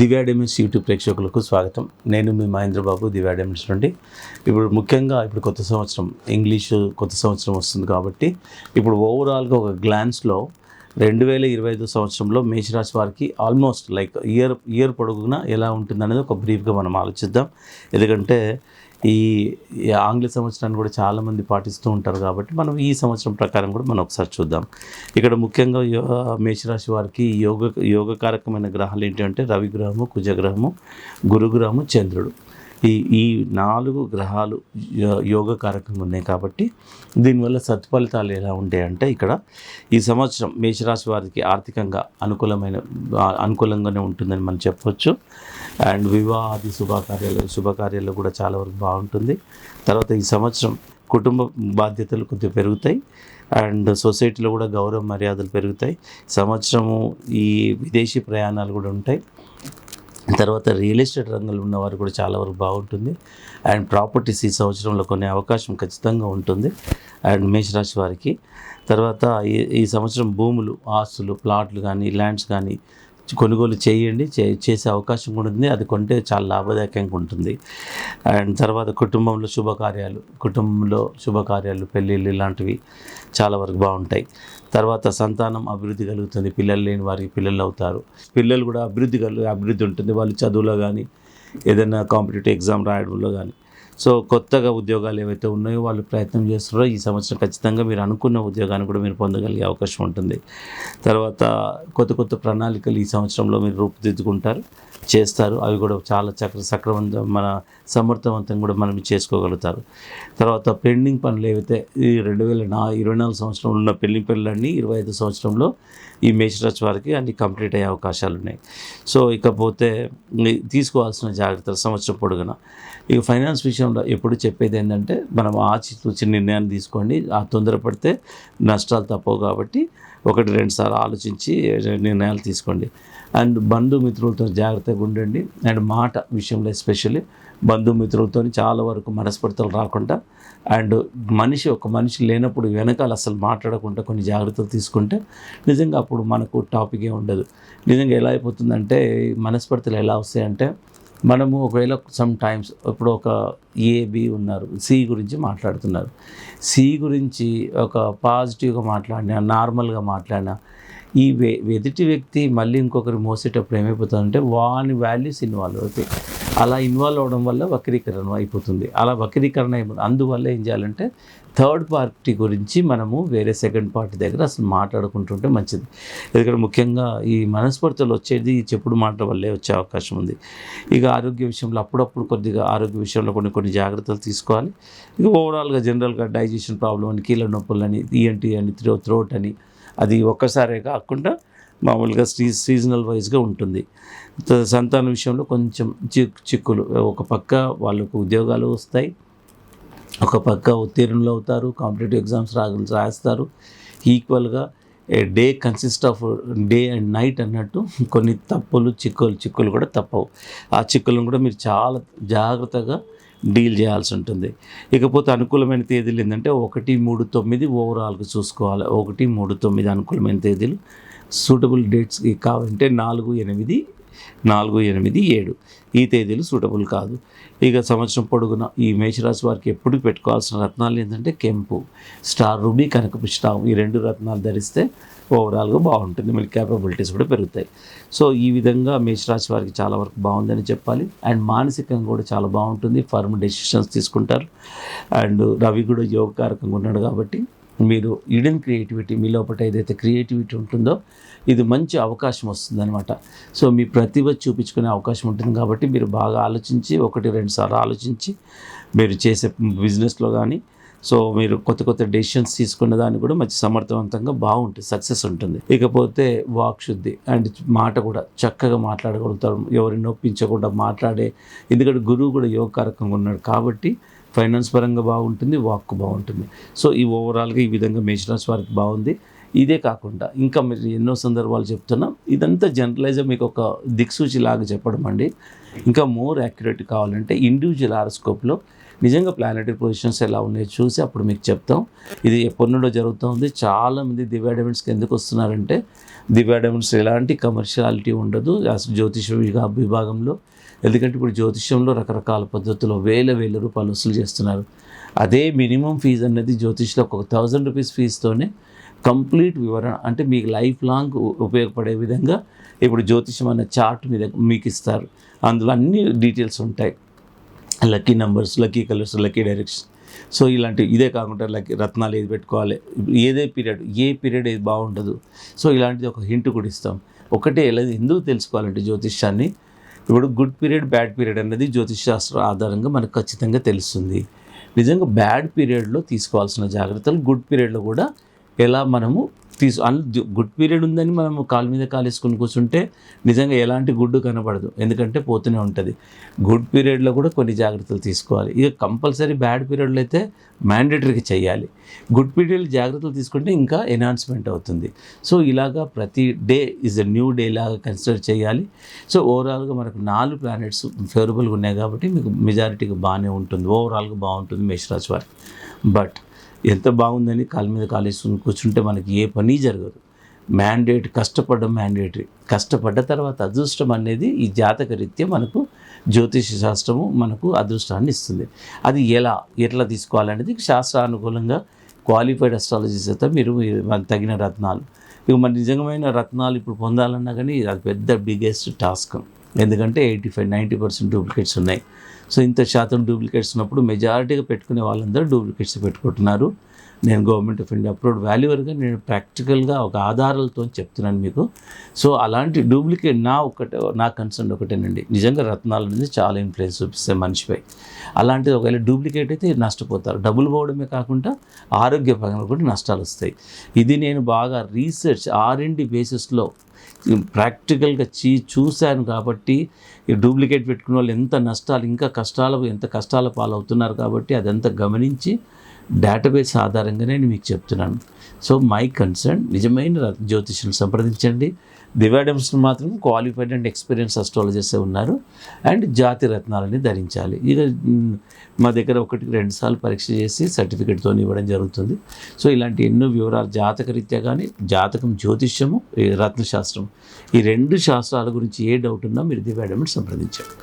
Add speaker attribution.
Speaker 1: Divya diamonds YouTube ప్రేక్షకులకు స్వాగతం. నేను మీ మహేంద్ర బాబు, దివ్యా డైమండ్స్ నుండి. ఇప్పుడు ముఖ్యంగా కొత్త సంవత్సరం, ఇంగ్లీషు కొత్త సంవత్సరం వస్తుంది కాబట్టి ఇప్పుడు ఓవరాల్గా ఒక గ్లాన్స్లో 2025 సంవత్సరంలో మేషరాశి వారికి ఆల్మోస్ట్ లైక్ ఇయర్ పొడుగునా ఎలా ఉంటుందనేది ఒక బ్రీఫ్గా మనం ఆలోచిద్దాం. ఎందుకంటే ఈ ఆంగ్ల సంవత్సరాన్ని కూడా చాలామంది పాటిస్తూ ఉంటారు కాబట్టి మనం ఈ సంవత్సరం ప్రకారం కూడా మనం ఒకసారి చూద్దాం. ఇక్కడ ముఖ్యంగా మేషరాశి వారికి యోగకారకమైన గ్రహాలు ఏంటంటే రవిగ్రహము, కుజగ్రహము, గురుగ్రహము, చంద్రుడు. ఈ 4 గ్రహాలు యోగకారకంగా ఉన్నాయి కాబట్టి దీనివల్ల సత్ఫలితాలు ఎలా ఉంటాయంటే ఇక్కడ ఈ సంవత్సరం మేషరాశి వారికి ఆర్థికంగా అనుకూలంగానే ఉంటుందని మనం చెప్పవచ్చు. అండ్ వివాహాది శుభకార్యాలు కూడా చాలా వరకు బాగుంటుంది. తర్వాత ఈ సంవత్సరం కుటుంబ బాధ్యతలు కొద్దిగా పెరుగుతాయి అండ్ సొసైటీలో కూడా గౌరవ మర్యాదలు పెరుగుతాయి. సంవత్సరము ఈ విదేశీ ప్రయాణాలు కూడా ఉంటాయి. తర్వాత రియల్ ఎస్టేట్ రంగంలో ఉన్నవారు కూడా చాలా వరకు బాగుంటుంది. అండ్ ప్రాపర్టీస్ ఈ సంవత్సరంలో కొనే అవకాశం ఖచ్చితంగా ఉంటుంది అండ్ మేషరాశి వారికి. తర్వాత ఈ సంవత్సరం భూములు, ఆస్తులు, ప్లాట్లు కానీ ల్యాండ్స్ కానీ కొనుగోలు చేసే అవకాశం కూడా ఉంది. అది కొంటే చాలా లాభదాయకంగా ఉంటుంది. అండ్ తర్వాత కుటుంబంలో శుభకార్యాలు, పెళ్ళిళ్ళు ఇలాంటివి చాలా వరకు బాగుంటాయి. తర్వాత సంతానం అభివృద్ధి కలుగుతుంది. పిల్లలు లేని వారికి పిల్లలు అవుతారు. పిల్లలు కూడా అభివృద్ధి ఉంటుంది. వాళ్ళు చదువులో కానీ ఏదైనా కాంపిటేటివ్ ఎగ్జామ్ రాయడంలో కానీ. సో కొత్తగా ఉద్యోగాలు ఏవైతే ఉన్నాయో వాళ్ళు ప్రయత్నం చేస్తున్నారో ఈ సంవత్సరం ఖచ్చితంగా మీరు అనుకున్న ఉద్యోగాన్ని కూడా మీరు పొందగలిగే అవకాశం ఉంటుంది. తర్వాత కొత్త ప్రణాళికలు ఈ సంవత్సరంలో మీరు రూపుదిద్దుకుంటారు, చేస్తారు. అవి కూడా చాలా సమర్థవంతంగా కూడా మనం చేసుకోగలుగుతారు. తర్వాత పెండింగ్ పనులు ఏవైతే ఈ 2024 సంవత్సరంలో ఉన్న పెండింగ్ పనులన్నీ 25 సంవత్సరంలో ఈ మేషరాశి వారికి అన్ని కంప్లీట్ అయ్యే అవకాశాలు ఉన్నాయి. సో ఇకపోతే తీసుకోవాల్సిన జాగ్రత్తలు సంవత్సరం పొడుగున ఇక ఫైనాన్స్ విషయంలో ఎప్పుడు చెప్పేది ఏంటంటే మనం ఆచితూచి నిర్ణయాన్ని తీసుకోండి. తొందరపడితే నష్టాలు తప్పవు కాబట్టి 1-2 సార్లు ఆలోచించి నిర్ణయాలు తీసుకోండి. అండ్ బంధుమిత్రులతో జాగ్రత్తగా ఉండండి. అండ్ మాట విషయంలో ఎస్పెషల్లీ బంధుమిత్రులతో చాలా వరకు మనస్పర్ధలు రాకుండా అండ్ ఒక మనిషి లేనప్పుడు వెనకాల అసలు మాట్లాడకుండా కొన్ని జాగ్రత్తలు తీసుకుంటే నిజంగా అప్పుడు మనకు టాపికే ఉండదు. నిజంగా ఎలా అయిపోతుందంటే మనస్పర్ధలు ఎలా వస్తాయంటే మనము ఒకవేళ సమ్ టైమ్స్ ఇప్పుడు ఒక ఏబి ఉన్నారు, సి గురించి మాట్లాడుతున్నారు. సి గురించి ఒక పాజిటివ్గా మాట్లాడినా, నార్మల్గా మాట్లాడినా ఈ ఎదుటి వ్యక్తి మళ్ళీ ఇంకొకరు మోసేటప్పుడు ఏమైపోతుందంటే వాని వాల్యూస్ ఇన్వాల్వ్ అవుతాయి. అలా ఇన్వాల్వ్ అవడం వల్ల వక్రీకరణ అయిపోతుంది. అందువల్ల ఏం చేయాలంటే థర్డ్ పార్టీ గురించి మనము వేరే సెకండ్ పార్టీ దగ్గర అసలు మాట్లాడుకుంటుంటే మంచిది. ఎందుకంటే ముఖ్యంగా ఈ మనస్పర్ధలు వచ్చేది చెప్పుడు మాటల వల్లే వచ్చే అవకాశం ఉంది. ఇక ఆరోగ్య విషయంలో అప్పుడప్పుడు కొద్దిగా ఆరోగ్య విషయంలో కొన్ని జాగ్రత్తలు తీసుకోవాలి. ఇక ఓవరాల్గా జనరల్గా డైజెషన్ ప్రాబ్లం అని, కీళ్ళ నొప్పులని, ఈఎన్టీ అని, థ్రోట్ అని అది ఒక్కసారే కాకుండా మామూలుగా సీజనల్ వైజ్గా ఉంటుంది. సంతాన విషయంలో కొంచెం చిక్కులు. ఒక పక్క వాళ్ళకు ఉద్యోగాలు వస్తాయి, ఒక పక్క ఉత్తీర్ణులు అవుతారు, కాంపిటేటివ్ ఎగ్జామ్స్ రాస్తారు. ఈక్వల్గా day consist of day and night అన్నట్టు కొన్ని చిక్కులు కూడా తప్పవు. ఆ చిక్కులను కూడా మీరు చాలా జాగ్రత్తగా డీల్ చేయాల్సి ఉంటుంది. ఇకపోతే అనుకూలమైన తేదీలు ఏంటంటే 1-3-9 ఓవరాల్గా చూసుకోవాలి. 1-3-9 అనుకూలమైన తేదీలు. సూటబుల్ డేట్స్ కావాలంటే 4-8-7 ఈ తేదీలు సూటబుల్ కాదు. ఇక సంవత్సరం పొడుగున ఈ మేషరాశి వారికి ఎప్పుడు పెట్టుకోవాల్సిన రత్నాలు ఏంటంటే కెంపు, స్టార్ రూబీ, కనకపుష్పం ఈ 2 రత్నాలు ధరిస్తే ఓవరాల్గా బాగుంటుంది. మళ్ళీ క్యాపబిలిటీస్ కూడా పెరుగుతాయి. సో ఈ విధంగా మేషరాశి వారికి చాలా వరకు బాగుందని చెప్పాలి. అండ్ మానసికంగా కూడా చాలా బాగుంటుంది. ఫర్మ్ డెసిషన్స్ తీసుకుంటారు. అండ్ రవి కూడా యోగకారకంగా ఉన్నాడు కాబట్టి మీరు హిడెన్ క్రియేటివిటీ, మీ లోపల ఏదైతే క్రియేటివిటీ ఉంటుందో ఇది మంచి అవకాశం వస్తుందన్నమాట. సో మీ ప్రతిభ చూపించుకునే అవకాశం ఉంటుంది కాబట్టి మీరు బాగా ఆలోచించి 1-2 సార్లు ఆలోచించి మీరు చేసే బిజినెస్లో కానీ సో మీరు కొత్త డెసిషన్స్ తీసుకున్న దాన్ని కూడా మంచి సమర్థవంతంగా బాగుంటుంది, సక్సెస్ ఉంటుంది. ఇకపోతే వాక్శుద్ధి అండ్ మాట కూడా చక్కగా మాట్లాడగలుగుతారు. ఎవరిని నొప్పించకుండా ఎందుకంటే గురువు కూడా యోగకారకంగా ఉన్నాడు కాబట్టి ఫైనాన్స్ పరంగా బాగుంటుంది, వాక్కు బాగుంటుంది. సో ఈ ఓవరాల్గా ఈ విధంగా మేషరాశి వారికి బాగుంది. ఇదే కాకుండా ఇంకా మీరు ఎన్నో సందర్భాలు చెప్తున్నాం, ఇదంతా జనరలైజ్గా మీకు ఒక దిక్సూచి లాగా చెప్పడం అండి. ఇంకా మోర్ యాక్యురేట్ కావాలంటే ఇండివిజువల్ హారోస్కోప్లో నిజంగా ప్లానెటరీ పొజిషన్స్ ఎలా ఉన్నాయో చూసి అప్పుడు మీకు చెప్తాం. ఇది ఎప్పటి నుండో జరుగుతుంది. చాలామంది దివ్య డైమండ్స్కి ఎందుకు వస్తున్నారంటే, దివ్య డైమండ్స్ ఎలాంటి కమర్షియాలిటీ ఉండదు అసలు జ్యోతిష విభాగంలో. ఎందుకంటే ఇప్పుడు జ్యోతిష్యంలో రకరకాల పద్ధతుల్లో వేల రూపాయలు వసూలు చేస్తున్నారు. అదే మినిమం ఫీజు అనేది జ్యోతిష్లో ఒక 1000 రూపీస్ ఫీజుతోనే కంప్లీట్ వివరణ, అంటే మీకు లైఫ్ లాంగ్ ఉపయోగపడే విధంగా ఇప్పుడు జ్యోతిషం అనే చార్ట్ మీద మీకు ఇస్తారు. అందులో అన్ని డీటెయిల్స్ ఉంటాయి. Lucky numbers, lucky colours, lucky direction. So ఇలాంటివి. ఇదే కాకుండా లక్కీ రత్నాలు ఏది పెట్టుకోవాలి, ఏ పీరియడ్ ఏది బాగుండదు. సో ఇలాంటిది ఒక హింట్ కూడా ఇస్తాం. ఒకటే ఎందుకు తెలుసుకోవాలంటే జ్యోతిష్యాన్ని, ఇప్పుడు గుడ్ పీరియడ్, బ్యాడ్ పీరియడ్ అనేది జ్యోతిష్ శాస్త్రం ఆధారంగా మనకు ఖచ్చితంగా తెలుస్తుంది. నిజంగా బ్యాడ్ పీరియడ్లో తీసుకోవాల్సిన జాగ్రత్తలు గుడ్ పీరియడ్లో కూడా ఎలా మనము గుడ్ పీరియడ్ ఉందని మనము కాలు మీద కాలేసుకుని కూర్చుంటే నిజంగా ఎలాంటి గుడ్డు కనపడదు, ఎందుకంటే పోతూనే ఉంటుంది. గుడ్ పీరియడ్లో కూడా కొన్ని జాగ్రత్తలు తీసుకోవాలి. ఇక కంపల్సరీ బ్యాడ్ పీరియడ్లో అయితే మ్యాండేటరీగా చేయాలి. గుడ్ పీరియడ్ జాగ్రత్తలు తీసుకుంటే ఇంకా ఎన్హాన్స్మెంట్ అవుతుంది. సో ఇలాగా ప్రతి day is a new day లాగా కన్సిడర్ చేయాలి. సో ఓవరాల్గా మనకు 4 ప్లానెట్స్ ఫేవరబుల్గా ఉన్నాయి కాబట్టి మీకు మెజారిటీగా బాగానే ఉంటుంది, ఓవరాల్గా బాగుంటుంది మేషరాశి వారికి. బట్ ఎంత బాగుందని కాలు మీద కాలేసుకుని కూర్చుంటే మనకి ఏ పని జరగదు. మ్యాండేటరీ కష్టపడ్డ తర్వాత అదృష్టం అనేది ఈ జాతక రీత్యా మనకు జ్యోతిష శాస్త్రము మనకు అదృష్టాన్ని ఇస్తుంది. అది ఎట్లా తీసుకోవాలనేది శాస్త్రానుకూలంగా క్వాలిఫైడ్ అస్ట్రాలజీస్ అయితే మీరు తగిన రత్నాలు, ఇక మన నిజమైన రత్నాలు ఇప్పుడు పొందాలన్నా కానీ అది పెద్ద బిగ్గెస్ట్ టాస్క్. ఎందుకంటే 85-90% డూప్లికేట్స్ ఉన్నాయి. సో ఇంత శాతం డూప్లికేట్స్ ఉన్నప్పుడు మెజారిటీగా పెట్టుకునే వాళ్ళందరూ డూప్లికేట్స్ పెట్టుకుంటున్నారు. నేను గవర్నమెంట్ ఆఫ్ ఇండియా అప్రూవ్డ్ వాల్యూవర్గా నేను ప్రాక్టికల్గా ఒక ఆధారాలతో చెప్తున్నాను మీకు. సో అలాంటి డూప్లికేట్ నా కన్సర్న్ ఒకటేనండి, నిజంగా రత్నాలు అనేది చాలా ఇన్ఫ్లుయెన్స్ చూపిస్తాయి మనిషిపై. అలాంటిది ఒకవేళ డూప్లికేట్ అయితే నష్టపోతారు. డబ్బులు పోవడమే కాకుండా ఆరోగ్యపరంగా కూడా నష్టాలు వస్తాయి. ఇది నేను బాగా రీసెర్చ్ R&D బేసిస్లో ప్రాక్టికల్గా చూశాను కాబట్టి ఈ డూప్లికేట్ పెట్టుకున్న వాళ్ళు ఎంత కష్టాల పాలవుతున్నారు కాబట్టి అదంతా గమనించి డేటాబేస్ ఆధారంగా నేను మీకు చెప్తున్నాను. సో మై కన్సర్న్ నిజమైన జ్యోతిష్యులను సంప్రదించండి. దివ్య డైమండ్స్ని మాత్రం క్వాలిఫైడ్ అండ్ ఎక్స్పీరియన్స్ అస్ట్రాలజర్సే ఉన్నారు. అండ్ జాతి రత్నాలని ధరించాలి. ఇక మా దగ్గర 1-2 సార్లు పరీక్ష చేసి సర్టిఫికేట్తో ఇవ్వడం జరుగుతుంది. సో ఇలాంటి ఎన్నో వివరాలు జాతక రీత్యా కానీ, జాతకం, జ్యోతిష్యము, రత్నశాస్త్రం, ఈ 2 శాస్త్రాల గురించి ఏ డౌట్ ఉన్నా మీరు దివ్య డైమండ్స్ సంప్రదించండి.